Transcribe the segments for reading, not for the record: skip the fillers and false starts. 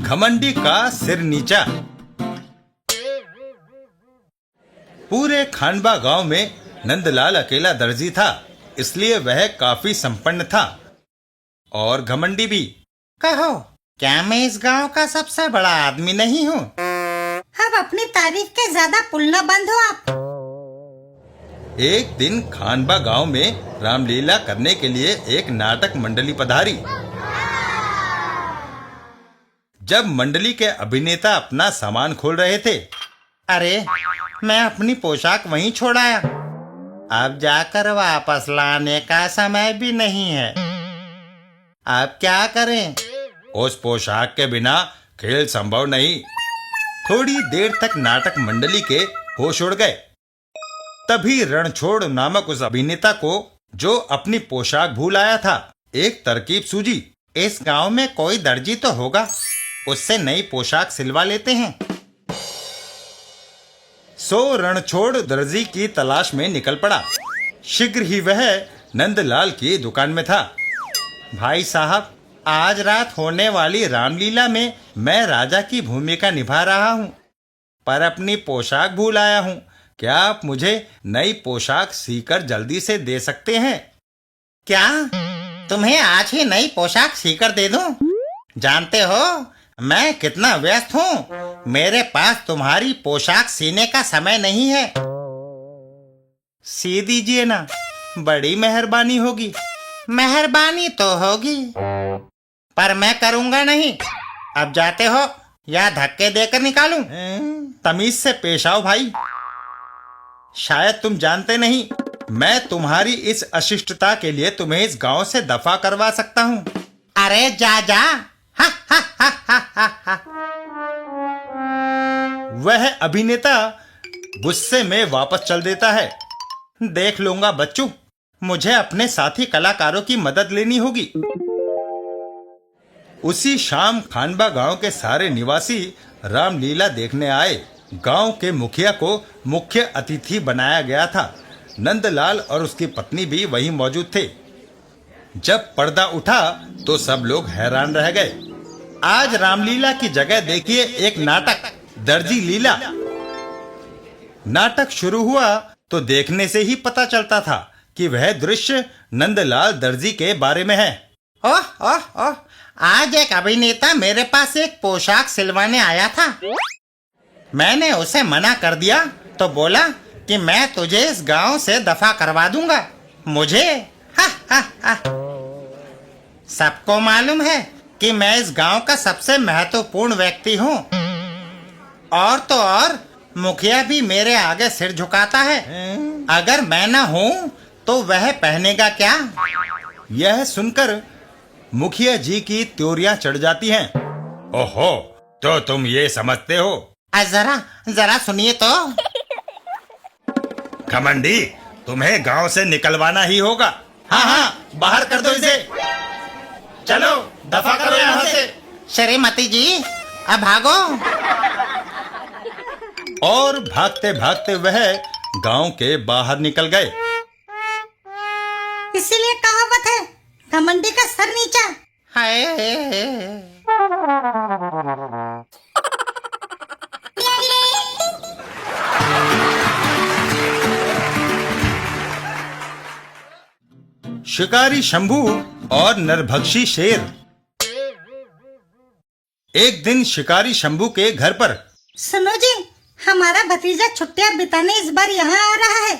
घमंडी का सिर नीचा। पूरे खानबा गांव में नंदलाल अकेला दर्जी था, इसलिए वह काफी संपन्न था और घमंडी भी। कहो, क्या मैं इस गांव का सबसे बड़ा आदमी नहीं हूँ? अब अपनी तारीफ के ज्यादा पुलना बंद हो आप। एक दिन खानबा गांव में रामलीला करने के लिए एक नाटक मंडली पधारी। जब मंडली के अभिनेता अपना सामान खोल रहे थे, अरे, मैं अपनी पोशाक वहीं छोड़ आया। अब जाकर वापस लाने का समय भी नहीं है। अब क्या करें? उस पोशाक के बिना खेल संभव नहीं। थोड़ी देर तक नाटक मंडली के होश उड़ गए। तभी रणछोड़ नामक उस अभिनेता को, जो अपनी पोशाक भूल आया था, एक तरकीब सूझी। इस गांव में कोई दर्जी तो होगा, उससे नई पोशाक सिलवा लेते हैं। सो रणछोड़ दर्जी की तलाश में निकल पड़ा। शीघ्र ही वह नंदलाल की दुकान में था। भाई साहब, आज रात होने वाली रामलीला में मैं राजा की भूमिका निभा रहा हूँ, पर अपनी पोशाक भूल आया हूँ। क्या आप मुझे नई पोशाक सीकर जल्दी से दे सकते हैं? क्या तुम्हें आज ही नई पोशाक सीकर दे दूं? जानते हो मैं कितना व्यस्त हूँ। मेरे पास तुम्हारी पोशाक सीने का समय नहीं है। सी दीजिए ना, बड़ी मेहरबानी होगी। मेहरबानी तो होगी, पर मैं करूँगा नहीं। अब जाते हो या धक्के देकर निकालूं? तमीज से पेश आओ भाई। शायद तुम जानते नहीं, मैं तुम्हारी इस अशिष्टता के लिए तुम्हें इस गांव से दफा करवा सकता हूँ। अरे जा जा। हा, हा, हा, हा, हा, हा। वह अभिनेता गुस्से में वापस चल देता है। देख लूंगा बच्चू, मुझे अपने साथी कलाकारों की मदद लेनी होगी। उसी शाम खानबा गांव के सारे निवासी रामलीला देखने आए। गांव के मुखिया को मुख्य अतिथि बनाया गया था। नंदलाल और उसकी पत्नी भी वहीं मौजूद थे। जब पर्दा उठा तो सब लोग हैरान रह गए। आज रामलीला की जगह देखिए एक नाटक, दर्जी लीला। नाटक शुरू हुआ तो देखने से ही पता चलता था कि वह दृश्य नंदलाल दर्जी के बारे में है। ओह ओह ओह, आज एक अभिनेता मेरे पास एक पोशाक सिलवाने आया था। मैंने उसे मना कर दिया तो बोला कि मैं तुझे इस गांव से दफा करवा दूंगा। मुझे हा हा हा। सबको मालूम है कि मैं इस गांव का सबसे महत्वपूर्ण व्यक्ति हूँ, और तो और मुखिया भी मेरे आगे सिर झुकाता है। अगर मैं ना हूँ तो वह पहनेगा क्या? यह सुनकर मुखिया जी की त्योरियां चढ़ जाती हैं। ओहो, तो तुम ये समझते हो? जरा जरा सुनिए तो। घमंडी, तुम्हें गांव से निकलवाना ही होगा। हाँ हाँ, बाहर कर दो इसे। चलो, दफा करो यहाँ से। श्रीमती जी, अब भागो। और भागते भागते वह गांव के बाहर निकल गए। इसीलिए कहावत है, घमंडी का सर नीचा। हाय। शिकारी शंभू और नरभक्षी शेर। एक दिन शिकारी शंभू के घर पर। सुनो जी, हमारा भतीजा छुट्टियां बिताने इस बार यहाँ आ रहा है।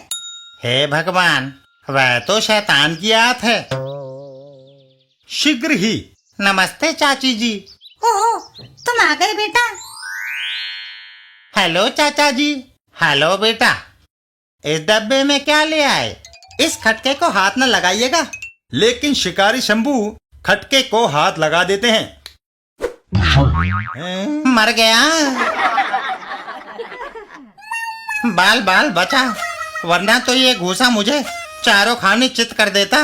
हे भगवान, वह तो शैतान की आत है। शीघ्र ही। नमस्ते चाची जी। ओहो, तुम आ गए बेटा। हेलो चाचा जी। हेलो बेटा। इस डब्बे में क्या ले आए? इस खटके को हाथ न लगाइएगा। लेकिन शिकारी शंभू खटके को हाथ लगा देते हैं। मर गया। बाल बाल बचा, वरना तो ये घूसा मुझे चारों खाने चित कर देता।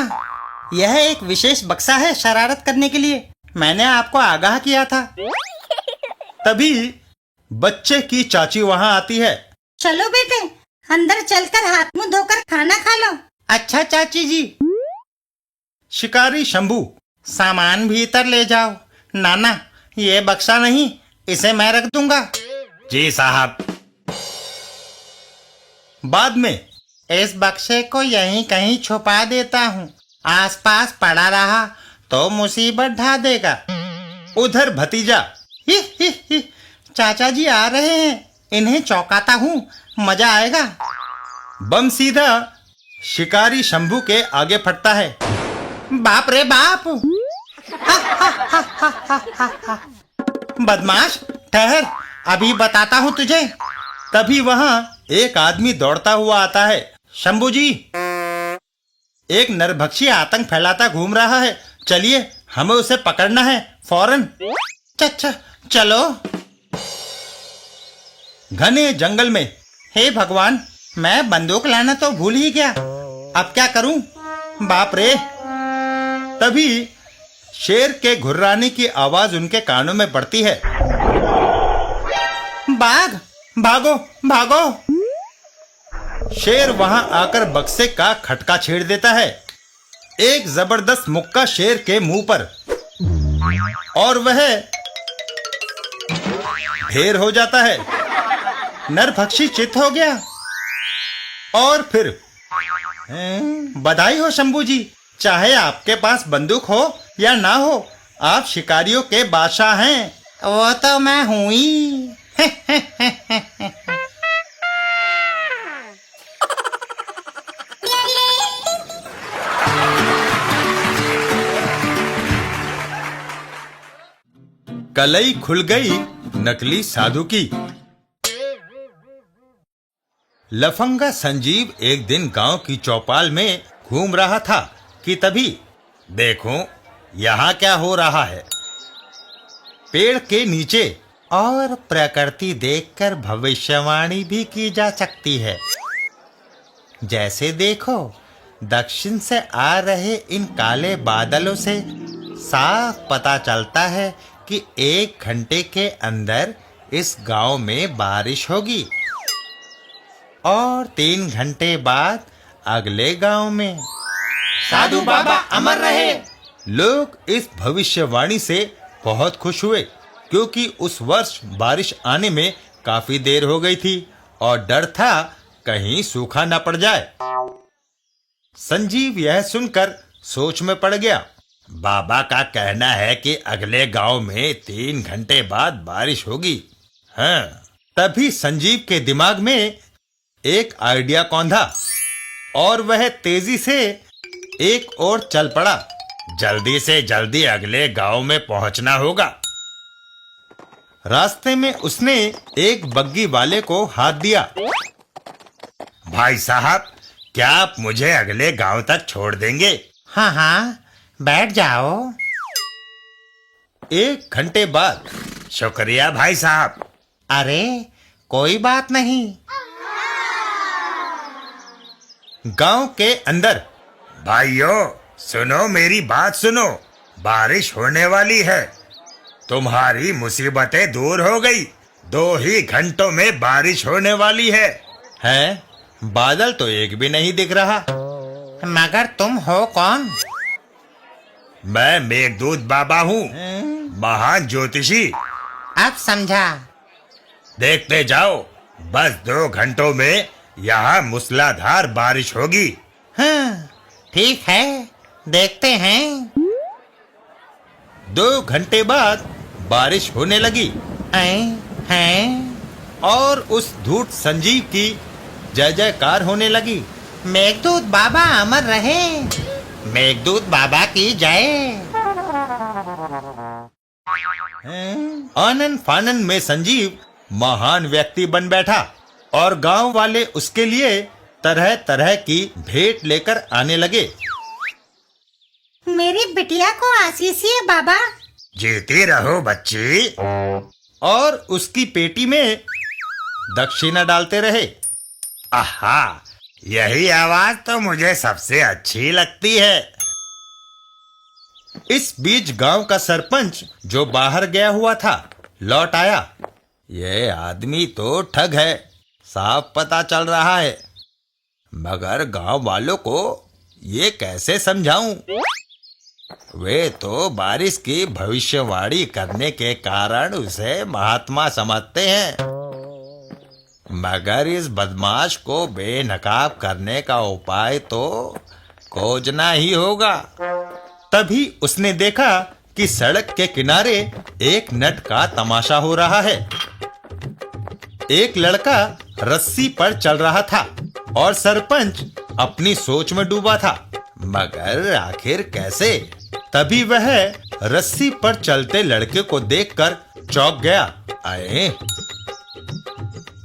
यह एक विशेष बक्सा है शरारत करने के लिए। मैंने आपको आगाह किया था। तभी बच्चे की चाची वहां आती है। चलो बेटे, अंदर चलकर हाथ मुंह धोकर खाना खा लो। अच्छा चाची जी। शिकारी शंभू, सामान भीतर ले जाओ। नाना, ये बक्सा नहीं, इसे मैं रख दूंगा। जी साहब। बाद में इस बक्से को यहीं कहीं छुपा देता हूँ, आसपास पड़ा रहा तो मुसीबत ढा देगा। उधर भतीजा, ही ही ही, चाचा जी आ रहे हैं, इन्हें चौंकाता हूँ, मजा आएगा। बम सीधा शिकारी शंभू के आगे फटता है। बाप रे बाप! बदमाश, ठहर, अभी बताता हूँ तुझे। तभी वहां एक आदमी दौड़ता हुआ आता है। शंभू जी, एक नरभक्षी आतंक फैलाता घूम रहा है, चलिए हमें उसे पकड़ना है फौरन। चलो। घने जंगल में। हे भगवान, मैं बंदूक लाना तो भूल ही गया, अब क्या करूं? बाप रे! तभी शेर के घुर्राने की आवाज उनके कानों में पड़ती है। बाघ, भागो भागो! शेर वहां आकर बक्से का खटका छेड़ देता है। एक जबरदस्त मुक्का शेर के मुंह पर, और वह ढेर हो जाता है। नरभक्षी चित हो गया। और फिर बधाई हो शंभू जी, चाहे आपके पास बंदूक हो या ना हो, आप शिकारियों के बादशाह हैं। वो तो मैं हूं ही। कलई खुल गई नकली साधु की। लफंगा संजीव एक दिन गांव की चौपाल में घूम रहा था कि तभी देखो यहाँ क्या हो रहा है। पेड़ के नीचे और प्रकृति देखकर भविष्यवाणी भी की जा सकती है। जैसे देखो, दक्षिण से आ रहे इन काले बादलों से साफ पता चलता है कि 1 घंटे के अंदर इस गांव में बारिश होगी और 3 घंटे बाद अगले गांव में। साधु बाबा अमर रहे। लोग इस भविष्यवाणी से बहुत खुश हुए, क्योंकि उस वर्ष बारिश आने में काफी देर हो गई थी और डर था कहीं सूखा न पड़ जाए। संजीव यह सुनकर सोच में पड़ गया। बाबा का कहना है कि अगले गांव में 3 घंटे बाद बारिश होगी। हाँ, तभी संजीव के दिमाग में एक आइडिया कौंधा और वह तेजी से एक ओर चल पड़ा। जल्दी से जल्दी अगले गांव में पहुंचना होगा। रास्ते में उसने एक बग्गी वाले को हाथ दिया। भाई साहब, क्या आप मुझे अगले गांव तक छोड़ देंगे? हाँ हाँ, बैठ जाओ। 1 घंटे बाद। शुक्रिया भाई साहब। अरे कोई बात नहीं। गांव के अंदर। भाइयों सुनो, मेरी बात सुनो, बारिश होने वाली है। तुम्हारी मुसीबतें दूर हो गई। 2 ही घंटों में बारिश होने वाली है। हैं? बादल तो एक भी नहीं दिख रहा। मगर तुम हो कौन? मैं मेघदूत बाबा हूँ, महान ज्योतिषी। अब समझा। देखते जाओ, बस 2 घंटों में यहाँ मूसलाधार बारिश होगी। हाँ, ठीक है, देखते हैं। 2 घंटे बाद बारिश होने लगी। हैं? और उस धूर्त संजीव की जय जयकार होने लगी। मेघदूत बाबा अमर रहे। मेघदूत बाबा की जय। आनन फानन में संजीव महान व्यक्ति बन बैठा और गांव वाले उसके लिए तरह तरह की भेंट लेकर आने लगे। मेरी बिटिया को आशीषिए बाबा। जीती रहो बच्ची। और उसकी पेटी में दक्षिणा डालते रहे। आहा, यही आवाज तो मुझे सबसे अच्छी लगती है। इस बीच गांव का सरपंच, जो बाहर गया हुआ था, लौट आया। ये आदमी तो ठग है, साफ पता चल रहा है, मगर गांव वालों को ये कैसे समझाऊं? वे तो बारिश की भविष्यवाणी करने के कारण उसे महात्मा समझते हैं, मगर इस बदमाश को बेनकाब करने का उपाय तो खोजना ही होगा। तभी उसने देखा कि सड़क के किनारे एक नट का तमाशा हो रहा है। एक लड़का रस्सी पर चल रहा था और सरपंच अपनी सोच में डूबा था, मगर आखिर कैसे? तभी वह रस्सी पर चलते लड़के को देखकर चौंक गया आए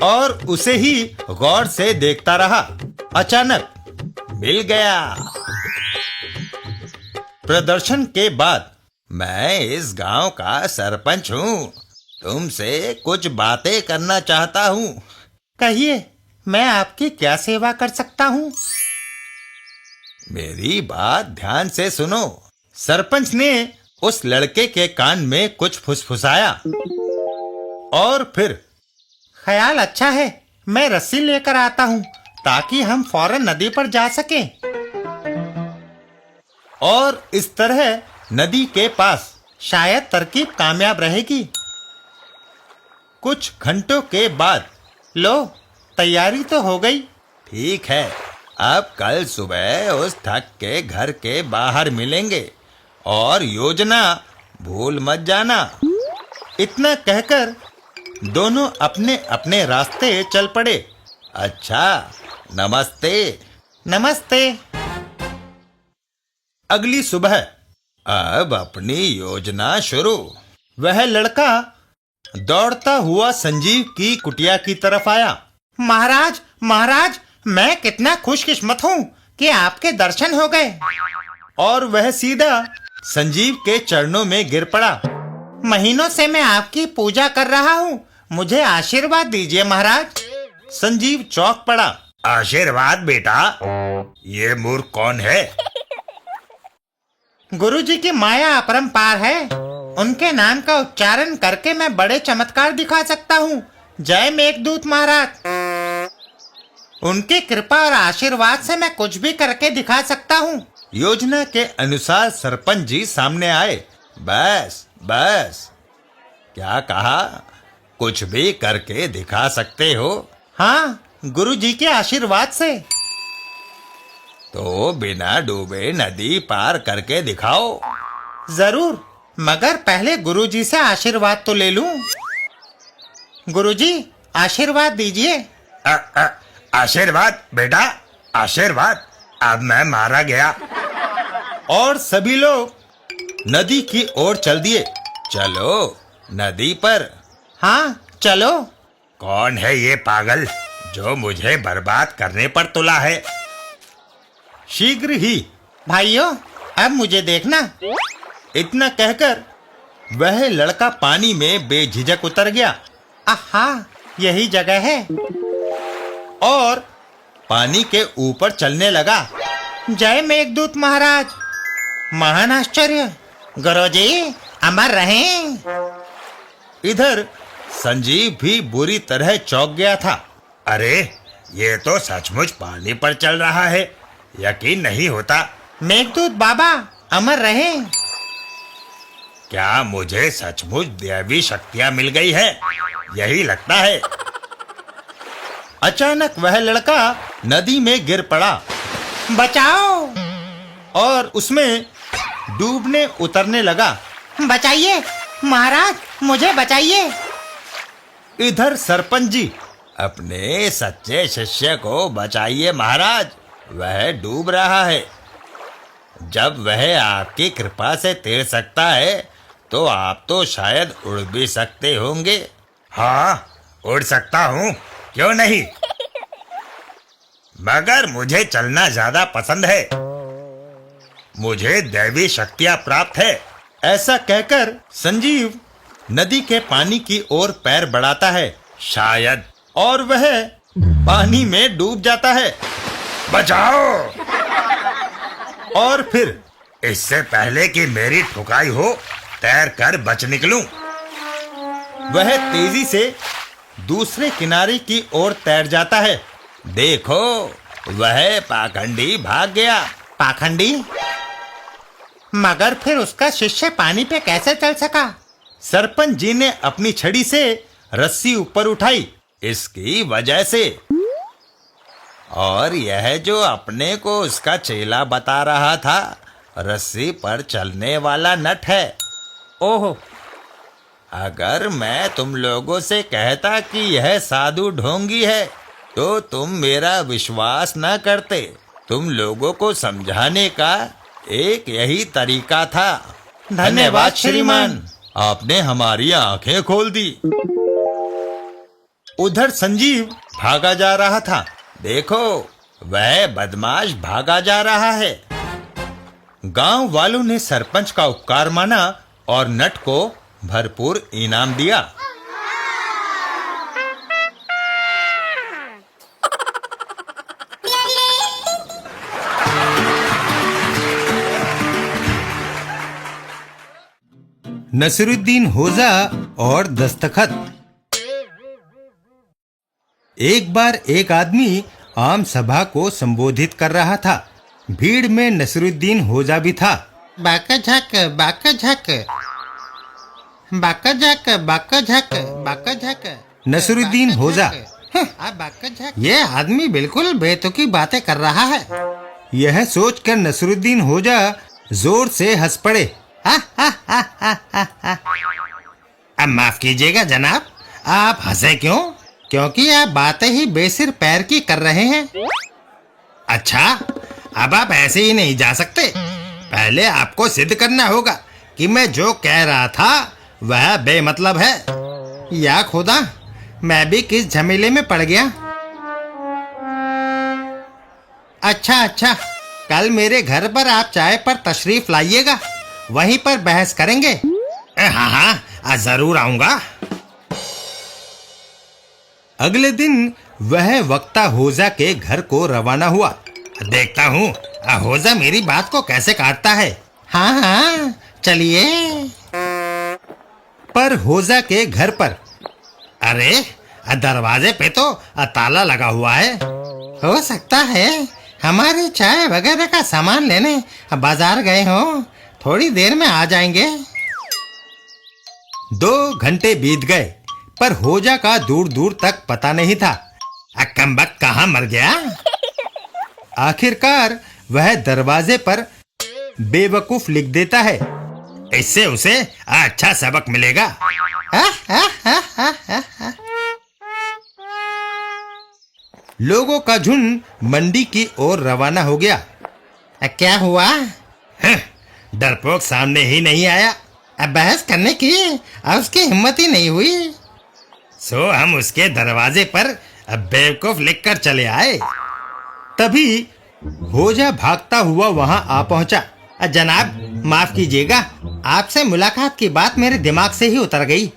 और उसे ही गौर से देखता रहा। अचानक मिल गया। प्रदर्शन के बाद, मैं इस गांव का सरपंच हूँ, तुमसे कुछ बातें करना चाहता हूँ। कहिए, मैं आपकी क्या सेवा कर सकता हूँ? मेरी बात ध्यान से सुनो। सरपंच ने उस लड़के के कान में कुछ फुसफुसाया और फिर, ख्याल अच्छा है, मैं रस्सी लेकर आता हूँ ताकि हम फौरन नदी पर जा सकें। और इस तरह नदी के पास शायद तरकीब कामयाब रहेगी। कुछ घंटों के बाद, लो, तैयारी तो हो गई। ठीक है, अब कल सुबह उस ठग के घर के बाहर मिलेंगे और योजना भूल मत जाना। इतना कहकर दोनों अपने अपने रास्ते चल पड़े। अच्छा, नमस्ते। नमस्ते। अगली सुबह, अब अपनी योजना शुरू। वह लड़का दौड़ता हुआ संजीव की कुटिया की तरफ आया। महाराज, महाराज, मैं कितना खुशकिस्मत हूँ कि आपके दर्शन हो गए। और वह सीधा संजीव के चरणों में गिर पड़ा। महीनों से मैं आपकी पूजा कर रहा हूँ, मुझे आशीर्वाद दीजिए महाराज। संजीव चौंक पड़ा। आशीर्वाद बेटा? ये मूर्ख कौन है? गुरुजी की माया अपरंपार है, उनके नाम का उच्चारण करके मैं बड़े चमत्कार दिखा सकता हूँ। जय मेघदूत महाराज। उनकी कृपा और आशीर्वाद से मैं कुछ भी करके दिखा सकता हूँ। योजना के अनुसार सरपंच जी सामने आए। बस बस, क्या कहा? कुछ भी करके दिखा सकते हो? हाँ, गुरुजी के आशीर्वाद से। तो बिना डूबे नदी पार करके दिखाओ। जरूर, मगर पहले गुरुजी से आशीर्वाद तो ले लूं। गुरुजी, आशीर्वाद दीजिए। आशीर्वाद बेटा? आशीर्वाद? अब मैं मारा गया। और सभी लोग नदी की ओर चल दिए। चलो नदी पर। हाँ, चलो। कौन है ये पागल जो मुझे बर्बाद करने पर तुला है? शीघ्र ही। भाइयों, अब मुझे देखना। इतना कहकर वह लड़का पानी में बेझिझक उतर गया। आहा, यही जगह है। और पानी के ऊपर चलने लगा। जय मेघदूत महाराज। महान आश्चर्य। गुरुजी, अमर रहें। इधर संजीव भी बुरी तरह चौंक गया था। अरे, ये तो सचमुच पानी पर चल रहा है, यकीन नहीं होता। मेघदूत बाबा, अमर रहें। क्या मुझे सचमुच दैवी शक्तियां मिल गई है? यही लगता है। अचानक वह लड़का नदी में गिर पड़ा। बचाओ! और उसमें डूबने उतरने लगा। बचाइए महाराज, मुझे बचाइए। इधर सरपंच जी, अपने सच्चे शिष्य को बचाइए महाराज, वह डूब रहा है। जब वह आपकी कृपा से तैर सकता है तो आप तो शायद उड़ भी सकते होंगे। हाँ, उड़ सकता हूँ, क्यों नहीं? मगर मुझे चलना ज्यादा पसंद है। मुझे दैवी शक्तियां प्राप्त है। ऐसा कहकर संजीव नदी के पानी की ओर पैर बढ़ाता है। शायद। और वह पानी में डूब जाता है। बचाओ! और फिर इससे पहले कि मेरी ठुकाई हो, तैर कर बच निकलूं। वह तेजी से दूसरे किनारे की ओर तैर जाता है। देखो, वह पाखंडी भाग गया। पाखंडी? मगर फिर उसका शिष्य पानी पे कैसे चल सका? सरपंच जी ने अपनी छड़ी से रस्सी ऊपर उठाई। इसकी वजह से। और यह जो अपने को उसका चेला बता रहा था, रस्सी पर चलने वाला नट है। ओहो, अगर मैं तुम लोगों से कहता कि यह साधु ढोंगी है तो तुम मेरा विश्वास न करते। तुम लोगों को समझाने का एक यही तरीका था। धन्यवाद श्रीमान। आपने हमारी आंखें खोल दी। उधर संजीव भागा जा रहा था। देखो, वह बदमाश भागा जा रहा है। गांव वालों ने सरपंच का उपकार माना और नट को भरपूर इनाम दिया। नसीरुद्दीन होजा और दस्तखत। एक बार एक आदमी आम सभा को संबोधित कर रहा था। भीड़ में नसीरुद्दीन होजा भी था। बाका झक, बाका झक, बाका झक, बाका झक, बाका झक। नसीरुद्दीन होजा, बाका झक। ये आदमी बिल्कुल बेतुकी बातें कर रहा है। यह सोचकर नसीरुद्दीन होजा जोर से हंस पड़े। अब माफ कीजिएगा जनाब, आप हंसे क्यों? क्योंकि आप बातें ही बेसिर पैर की कर रहे हैं। अच्छा, अब आप ऐसे ही नहीं जा सकते। पहले आपको सिद्ध करना होगा कि मैं जो कह रहा था वह बेमतलब है। या खुदा, मैं भी किस झमेले में पड़ गया। अच्छा, कल मेरे घर पर आप चाय पर तशरीफ लाइएगा, वहीं पर बहस करेंगे। हाँ, जरूर आऊंगा। अगले दिन वह वक्ता होजा के घर को रवाना हुआ। देखता हूँ होजा मेरी बात को कैसे काटता है। हाँ, चलिए। पर होजा के घर पर अरे, दरवाजे पे तो ताला लगा हुआ है। हो सकता है हमारी चाय वगैरह का सामान लेने बाजार गए हो। थोड़ी देर में आ जाएंगे। 2 घंटे बीत गए पर होजा का दूर दूर तक पता नहीं था। कमबख्त कहाँ मर गया? आखिरकार वह दरवाजे पर बेवकूफ लिख देता है। इससे उसे अच्छा सबक मिलेगा। लोगों का झुंड मंडी की ओर रवाना हो गया। क्या हुआ? डरपोक सामने ही नहीं आया। बहस करने की उसकी हिम्मत ही नहीं हुई। सो हम उसके दरवाजे पर बेवकूफ लिखकर चले आए। तभी होजा भागता हुआ वहां आ पहुंचा। जनाब, माफ कीजिएगा, आपसे मुलाकात की बात मेरे दिमाग से ही उतर गई,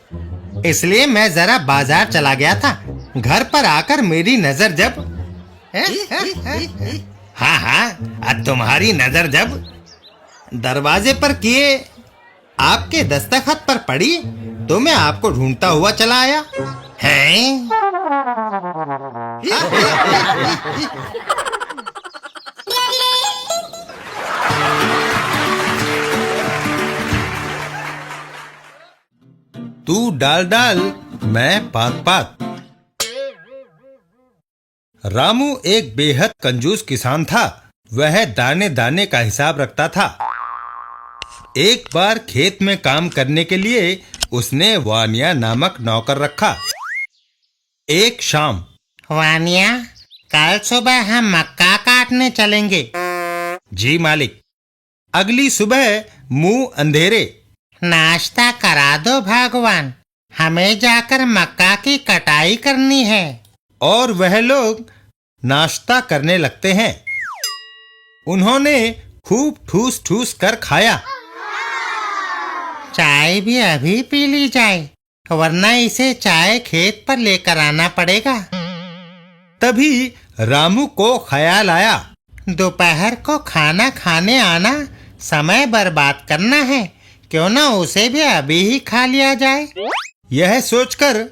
इसलिए मैं जरा बाजार चला गया था। घर पर आकर मेरी नजर जब हाँ, तुम्हारी नजर जब दरवाजे पर किए आपके दस्तखत पर पड़ी तो मैं आपको ढूंढता हुआ चला आया। हैं? तू डाल डाल, मैं पात पात। रामू एक बेहद कंजूस किसान था। वह दाने दाने का हिसाब रखता था। एक बार खेत में काम करने के लिए उसने वानिया नामक नौकर रखा। एक शाम, वानिया, कल सुबह हम मक्का काटने चलेंगे। जी मालिक। अगली सुबह मुंह अंधेरे, नाश्ता करा दो भगवान, हमें जाकर मक्का की कटाई करनी है। और वह लोग नाश्ता करने लगते हैं। उन्होंने खूब ठूस ठूस कर खाया। चाय भी अभी पी ली जाए, वरना इसे चाय खेत पर लेकर आना पड़ेगा। तभी रामू को ख्याल आया, दोपहर को खाना खाने आना समय बर्बाद करना है, क्यों ना उसे भी अभी ही खा लिया जाए। यह सोचकर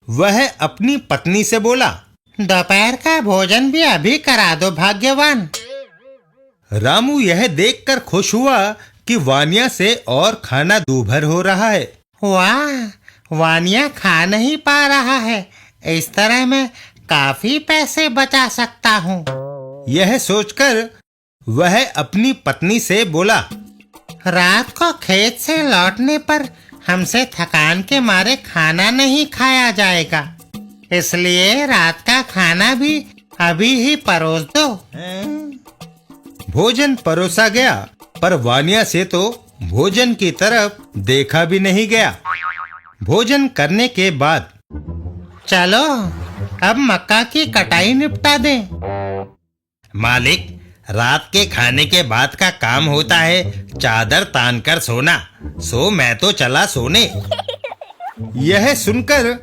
वह अपनी पत्नी से बोला, दोपहर का भोजन भी अभी करा दो भाग्यवान। रामू यह देखकर खुश हुआ कि वानिया से और खाना दूभर हो रहा है। वाह, वानिया खा नहीं पा रहा है। इस तरह मैं काफी पैसे बचा सकता हूँ। यह सोचकर वह अपनी पत्नी से बोला, रात को खेत से लौटने पर हमसे थकान के मारे खाना नहीं खाया जाएगा, इसलिए रात का खाना भी अभी ही परोस दो। भोजन परोसा गया, पर वानिया से तो भोजन की तरफ देखा भी नहीं गया। भोजन करने के बाद चलो अब मक्का की कटाई निपटा दें। मालिक, रात के खाने के बाद का काम होता है चादर तान कर सोना, सो मैं तो चला सोने। यह सुनकर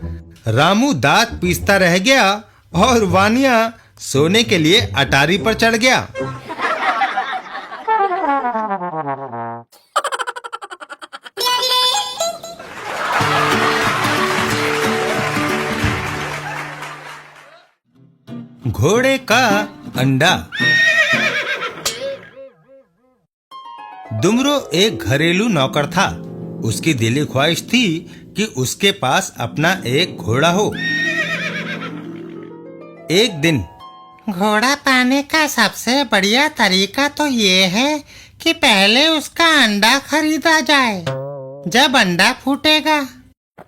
रामू दांत पीसता रह गया और वानिया सोने के लिए अटारी पर चढ़ गया। घोड़े का अंडा। दुमरो एक घरेलू नौकर था। उसकी दिली ख्वाहिश थी कि उसके पास अपना एक घोड़ा हो। एक दिन घोड़ा पाने का सबसे बढ़िया तरीका तो ये है कि पहले उसका अंडा खरीदा जाए। जब अंडा फूटेगा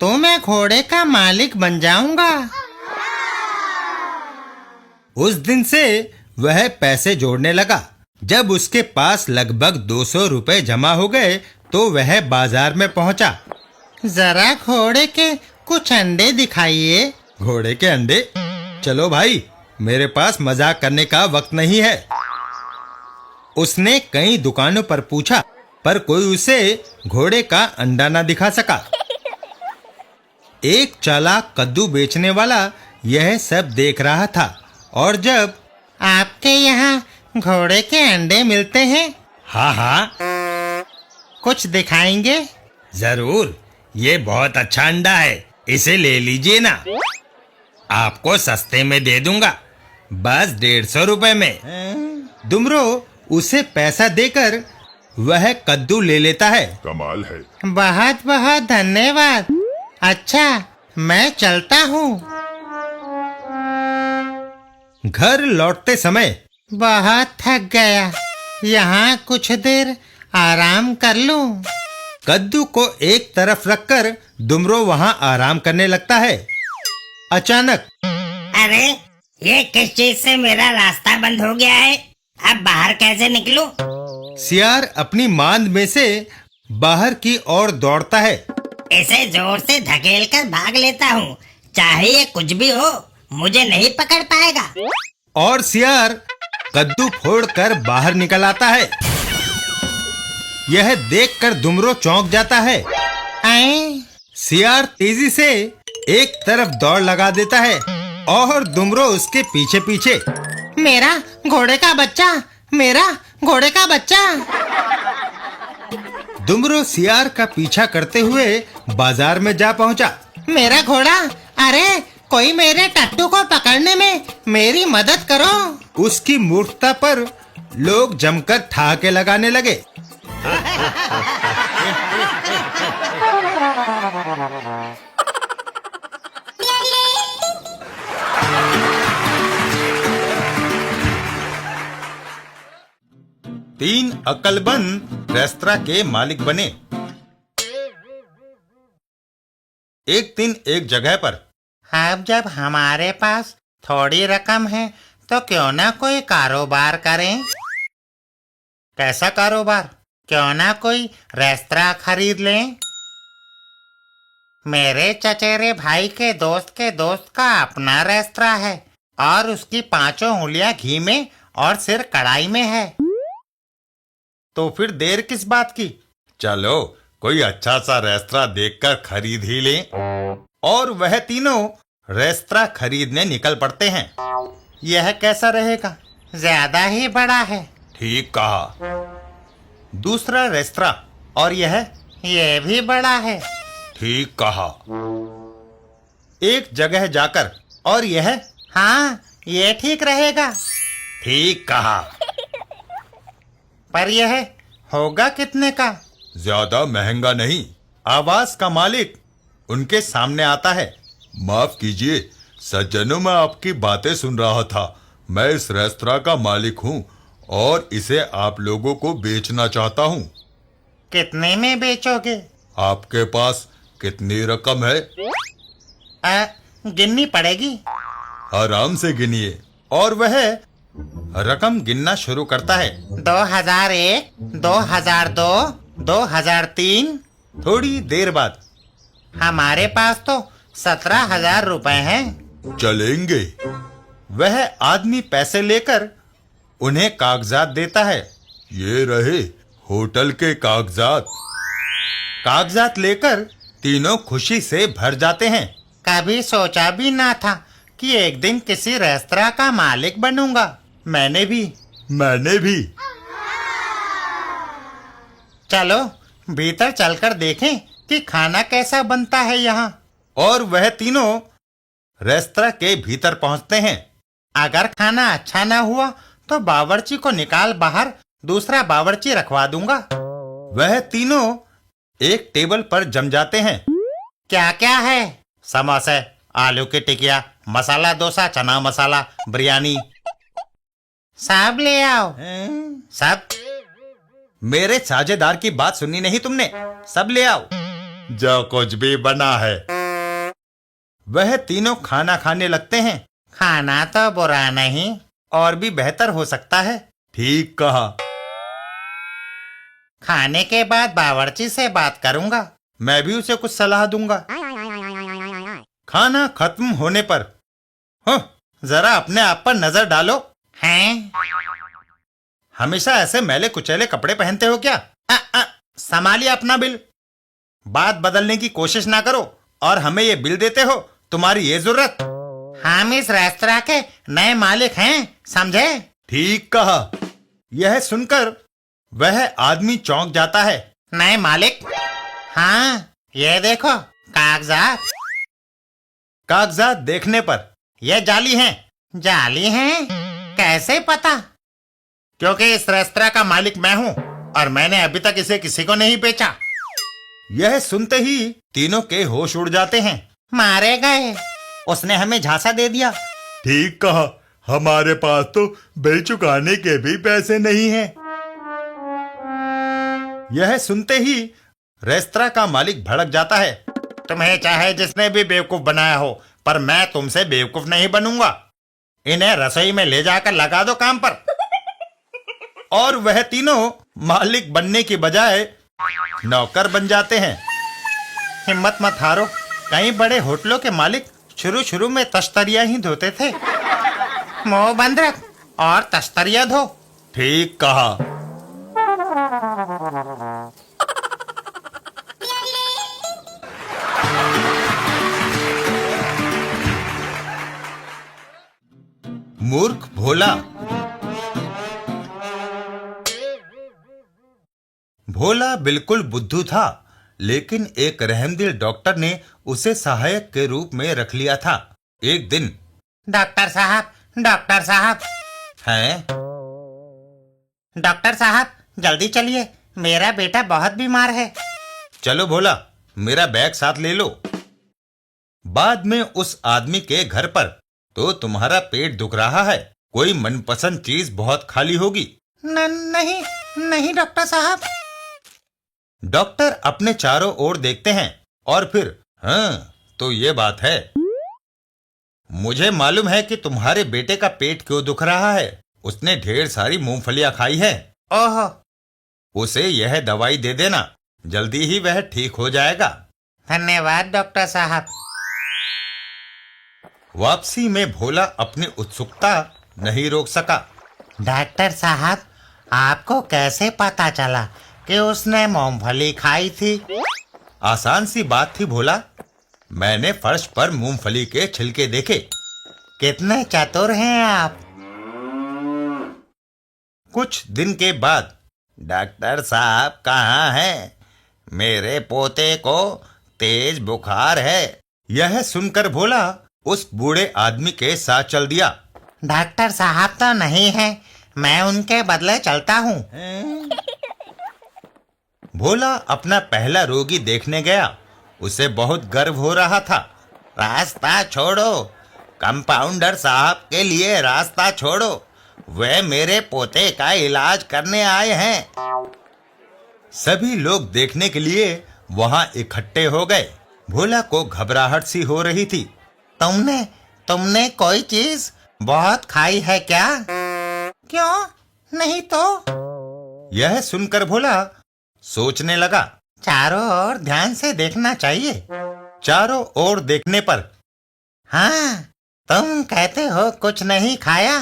तो मैं घोड़े का मालिक बन जाऊंगा। उस दिन से वह पैसे जोड़ने लगा। जब उसके पास लगभग 200 रुपए जमा हो गए तो वह बाजार में पहुंचा। जरा घोड़े के कुछ अंडे दिखाइए। घोड़े के अंडे? चलो भाई, मेरे पास मजाक करने का वक्त नहीं है। उसने कई दुकानों पर पूछा, पर कोई उसे घोड़े का अंडा ना दिखा सका। एक चालाक कद्दू बेचने वाला यह सब देख रहा था और जब आपके यहाँ घोड़े के अंडे मिलते हैं? हाँ हाँ, कुछ दिखाएंगे? जरूर, ये बहुत अच्छा अंडा है, इसे ले लीजिए ना। आपको सस्ते में दे दूंगा, बस 150 रुपए में। दुमरो उसे पैसा देकर वह कद्दू ले लेता है। कमाल है। बहुत बहुत धन्यवाद। अच्छा, मैं चलता हूँ। घर लौटते समय बहुत थक गया, यहाँ कुछ देर आराम कर लूं। कद्दू को एक तरफ रखकर दुमरो वहाँ आराम करने लगता है। अचानक अरे, ये किस चीज से मेरा रास्ता बंद हो गया है? अब बाहर कैसे निकलूं? सियार अपनी मांद में से बाहर की ओर दौड़ता है। इसे जोर से धकेल कर भाग लेता हूँ, चाहे ये कुछ भी हो, मुझे नहीं पकड़ पाएगा। और सियार कद्दू फोड़कर बाहर निकल आता है। यह देखकर दुमरो चौंक जाता है। आए, सियार तेजी से एक तरफ दौड़ लगा देता है और दुमरो उसके पीछे पीछे। मेरा घोड़े का बच्चा, मेरा घोड़े का बच्चा। दुमरो सियार का पीछा करते हुए बाजार में जा पहुंचा। मेरा घोड़ा, अरे कोई मेरे टट्टू को पकड़ने में मेरी मदद करो। उसकी मूर्खता पर लोग जमकर ठहाके लगाने लगे। तीन अक्लमंद रेस्तरां के मालिक बने। एक दिन एक जगह पर अब जब हमारे पास थोड़ी रकम है तो क्यों ना कोई कारोबार करें। कैसा कारोबार? क्यों ना कोई रेस्तरां खरीद लें। मेरे चचेरे भाई के दोस्त का अपना रेस्तरां है और उसकी 5 उंगलियां घी में और सिर कढ़ाई में है। तो फिर देर किस बात की? चलो कोई अच्छा सा रेस्तरां देखकर खरीद ही लें। और वह तीनों रेस्तरां खरीदने निकल पड़ते हैं। यह कैसा रहेगा? ज्यादा ही बड़ा है। ठीक कहा। दूसरा रेस्तरां, और यह भी बड़ा है। ठीक कहा। एक जगह जाकर, और हाँ, ये ठीक रहेगा। ठीक कहा। पर यह होगा कितने का? ज्यादा महंगा नहीं। आवाज का मालिक उनके सामने आता है। माफ कीजिए सज्जनों, मैं आपकी बातें सुन रहा था। मैं इस रेस्तरा का मालिक हूँ और इसे आप लोगों को बेचना चाहता हूँ। कितने में बेचोगे? आपके पास कितनी रकम है? गिननी पड़ेगी। आराम से गिनिए। और वह रकम गिनना शुरू करता है। 2001, 2002, 2003। थोड़ी देर बाद, हमारे पास तो 17,000 रुपए हैं। चलेंगे। वह आदमी पैसे लेकर उन्हें कागजात देता है। ये रहे होटल के कागजात। कागजात लेकर तीनों खुशी से भर जाते हैं। कभी सोचा भी ना था कि एक दिन किसी रेस्तरा का मालिक बनूंगा। मैंने भी। चलो भीतर चलकर देखें कि खाना कैसा बनता है यहाँ। और वह तीनों रेस्तरा के भीतर पहुंचते हैं। अगर खाना अच्छा ना हुआ तो बावर्ची को निकाल बाहर दूसरा बावर्ची रखवा दूंगा। वह तीनों एक टेबल पर जम जाते हैं। क्या क्या है? समोसे, आलू की टिकिया, मसाला डोसा, चना मसाला, बिरयानी। सब ले आओ। सब? मेरे साझेदार की बात सुनी नहीं तुमने? सब ले आओ। जो कुछ भी बना है। वह तीनों खाना खाने लगते हैं। खाना तो बुरा नहीं, और भी बेहतर हो सकता है। ठीक कहा। खाने के बाद बावर्ची से बात करूंगा। मैं भी उसे कुछ सलाह दूंगा। खाना खत्म होने पर, जरा अपने आप पर नजर डालो। हैं? हमेशा ऐसे मैले कुचैले कपड़े पहनते हो क्या? संभालिए अपना बिल। बात बदलने की कोशिश ना करो। और हमें ये बिल देते हो, तुम्हारी ये जरूरत? हम इस रेस्तरा के नए मालिक हैं, समझे? ठीक कहा। यह सुनकर वह आदमी चौंक जाता है। नए मालिक? हाँ, ये देखो कागजात। कागजात देखने पर यह जाली हैं। जाली हैं? कैसे पता? क्योंकि इस रेस्तरा का मालिक मैं हूँ और मैंने अभी तक इसे किसी को नहीं बेचा। यह सुनते ही तीनों के होश उड़ जाते हैं। मारे गए। उसने हमें झांसा दे दिया। ठीक कहा। हमारे पास तो बिल चुकाने के भी पैसे नहीं हैं। यह सुनते ही रेस्तरा का मालिक भड़क जाता है। तुम्हें चाहे जिसने भी बेवकूफ बनाया हो, पर मैं तुमसे बेवकूफ नहीं बनूंगा। इन्हें रसोई में ले जाकर लगा दो काम पर। और वह तीनों मालिक बनने की बजाय नौकर बन जाते हैं। हिम्मत मत हारो। कई बड़े होटलों के मालिक शुरू में तश्तरिया ही धोते थे। मुंह बंद रख और तश्तरिया धो। ठीक कहा। मूर्ख भोला। भोला बिल्कुल बुद्धू था, लेकिन एक रहमदिल डॉक्टर ने उसे सहायक के रूप में रख लिया था। एक दिन, डॉक्टर साहब, डॉक्टर साहब। हैं? डॉक्टर साहब जल्दी चलिए, मेरा बेटा बहुत बीमार है। चलो भोला, मेरा बैग साथ ले लो। बाद में उस आदमी के घर पर, तो तुम्हारा पेट दुख रहा है, कोई मनपसंद चीज बहुत खाली होगी। नहीं डॉक्टर साहब। डॉक्टर अपने चारों ओर देखते हैं और फिर, हाँ तो ये बात है। मुझे मालूम है कि तुम्हारे बेटे का पेट क्यों दुख रहा है। उसने ढेर सारी मूंगफलियां खाई है। ओह, उसे यह दवाई दे देना, जल्दी ही वह ठीक हो जाएगा। धन्यवाद डॉक्टर साहब। वापसी में भोला अपनी उत्सुकता नहीं रोक सका। डॉक्टर साहब, आपको कैसे पता चला कि उसने मूंगफली खाई थी? आसान सी बात थी भोला। मैंने फर्श पर मूंगफली के छिलके देखे। कितने चतुर हैं आप। कुछ दिन के बाद, डॉक्टर साहब कहाँ हैं? मेरे पोते को तेज बुखार है। यह सुनकर भोला उस बूढ़े आदमी के साथ चल दिया। डॉक्टर साहब तो नहीं है, मैं उनके बदले चलता हूँ। भोला अपना पहला रोगी देखने गया। उसे बहुत गर्व हो रहा था। रास्ता छोड़ो, कंपाउंडर साहब के लिए रास्ता छोड़ो, वे मेरे पोते का इलाज करने आए हैं। सभी लोग देखने के लिए वहां इकट्ठे हो गए। भोला को घबराहट सी हो रही थी। तुमने तुमने कोई चीज बहुत खाई है क्या? क्यों नहीं तो। यह सुनकर भोला सोचने लगा। चारों ओर ध्यान से देखना चाहिए। चारों ओर देखने पर हाँ, तुम कहते हो कुछ नहीं खाया,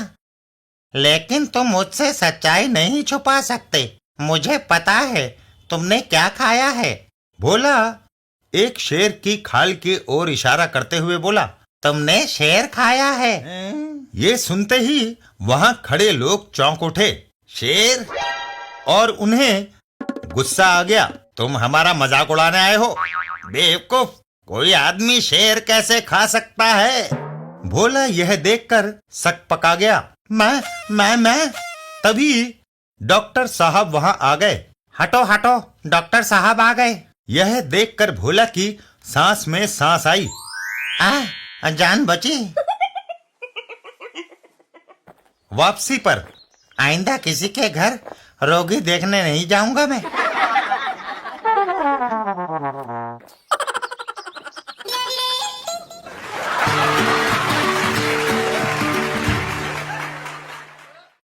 लेकिन तुम मुझसे सच्चाई नहीं छुपा सकते। मुझे पता है तुमने क्या खाया है। भोला एक शेर की खाल की ओर इशारा करते हुए बोला। तुमने शेर खाया है? ये सुनते ही वहां खड़े लोग चौंक उठे। शेर? और उन्हें गुस्सा आ गया। तुम हमारा मजाक उड़ाने आए हो? बेवकूफ, कोई आदमी शेर कैसे खा सकता है? भोला यह देखकर सक पका गया। मैं तभी डॉक्टर साहब वहां आ गए। हटो हटो, डॉक्टर साहब आ गए। यह देखकर भोला की सांस में सांस आई। जान बची। वापसी पर आइंदा किसी के घर रोगी देखने नहीं जाऊंगा मैं।